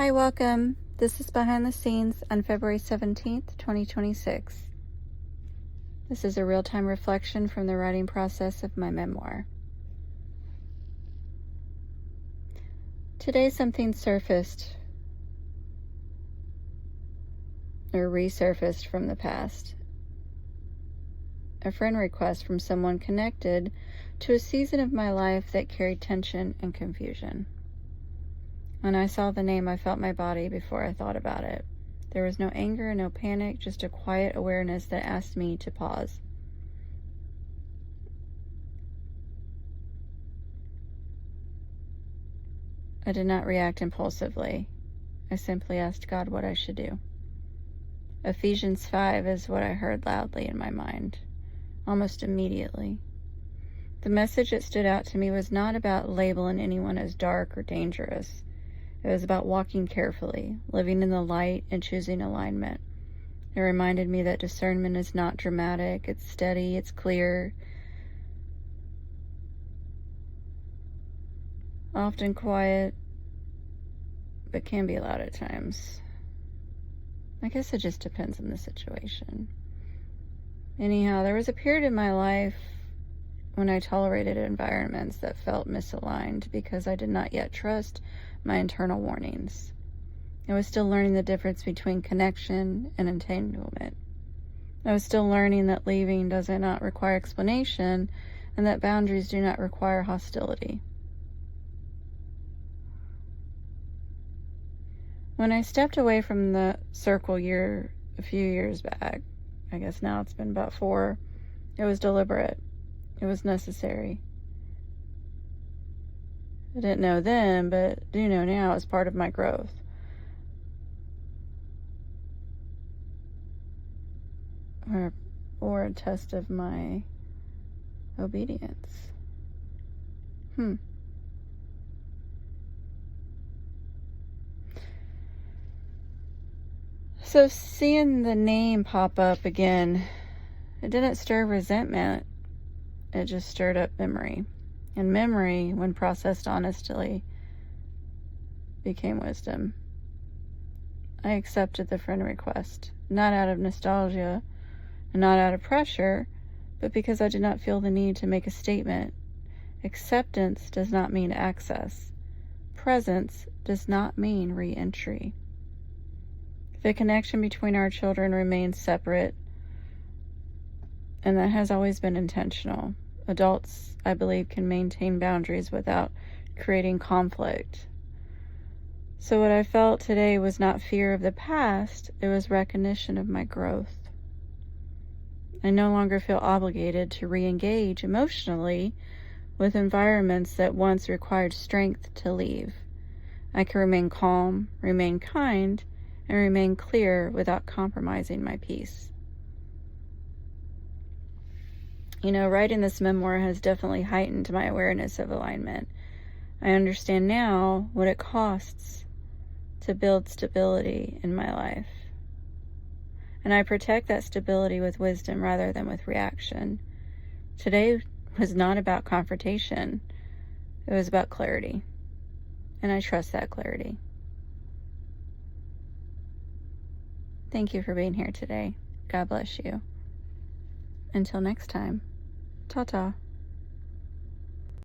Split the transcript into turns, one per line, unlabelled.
Hi, welcome. This is Behind the Scenes on February 17th, 2026. This is a real-time reflection from the writing process of my memoir. Today something surfaced or resurfaced from the past. A friend request from someone connected to a season of my life that carried tension and confusion. When I saw the name, I felt my body before I thought about it. There was no anger, no panic, just a quiet awareness that asked me to pause. I did not react impulsively. I simply asked God what I should do. Ephesians 5 is what I heard loudly in my mind, almost immediately. The message that stood out to me was not about labeling anyone as dark or dangerous. It was about walking carefully, living in the light, and choosing alignment. It reminded me that discernment is not dramatic, it's steady, it's clear, often quiet, but can be loud at times. I guess it just depends on the situation. Anyhow, there was a period in my life when I tolerated environments that felt misaligned because I did not yet trust my internal warnings. I was still learning the difference between connection and entanglement. I was still learning that leaving does not require explanation and that boundaries do not require hostility. When I stepped away from the circle a few years back, I guess now it's been about 4, it was deliberate. It was necessary. I didn't know then, but do know now as part of my growth. Or a test of my obedience. So seeing the name pop up again, it didn't stir resentment. It just stirred up memory. And memory, when processed honestly, became wisdom. I accepted the friend request, not out of nostalgia and not out of pressure, but because I did not feel the need to make a statement. Acceptance does not mean access. Presence does not mean re-entry. The connection between our children remains separate, and that has always been intentional. Adults, I believe, can maintain boundaries without creating conflict. So what I felt today was not fear of the past, it was recognition of my growth. I no longer feel obligated to re-engage emotionally with environments that once required strength to leave. I can remain calm, remain kind, and remain clear without compromising my peace. Writing this memoir has definitely heightened my awareness of alignment. I understand now what it costs to build stability in my life. And I protect that stability with wisdom rather than with reaction. Today was not about confrontation. It was about clarity. And I trust that clarity. Thank you for being here today. God bless you. Until next time. Ta-ta.